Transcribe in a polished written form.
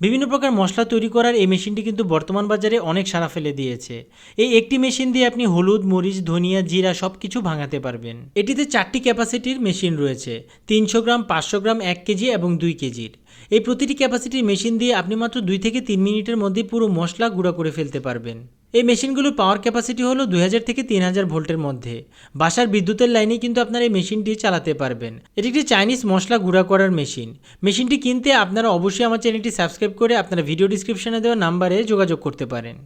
বিভিন্ন প্রকার মশলা তৈরি করার এই মেশিনটি কিন্তু বর্তমান বাজারে অনেক সাড়া ফেলে দিয়েছে। এই একটি মেশিন দিয়ে আপনি হলুদ, মরিচ, ধনিয়া, জিরা সব কিছু ভাঙাতে পারবেন। এটিতে 4টি ক্যাপাসিটির মেশিন রয়েছে, 300 গ্রাম, 500 গ্রাম, 1 কেজি এবং 2 কেজির। এই প্রতিটি ক্যাপাসিটির মেশিন দিয়ে আপনি মাত্র 2 থেকে 3 মিনিটের মধ্যে পুরো মশলা গুঁড়া করে ফেলতে পারবেন। এই মেশিনগুলোর পাওয়ার ক্যাপাসিটি হলো 2000 থেকে 3000 ভোল্টের মধ্যে। বাসার বিদ্যুতের লাইনেই কিন্তু আপনার এই মেশিনটি চালাতে পারবেন। এটি একটি চাইনিজ মশলা গুঁড়া করার মেশিন। মেশিনটি কিনতে আপনারা অবশ্যই আমার চ্যানেলটি সাবস্ক্রাইব করে আপনারা ভিডিও ডিসক্রিপশনে দেওয়া নাম্বারে যোগাযোগ করতে পারেন।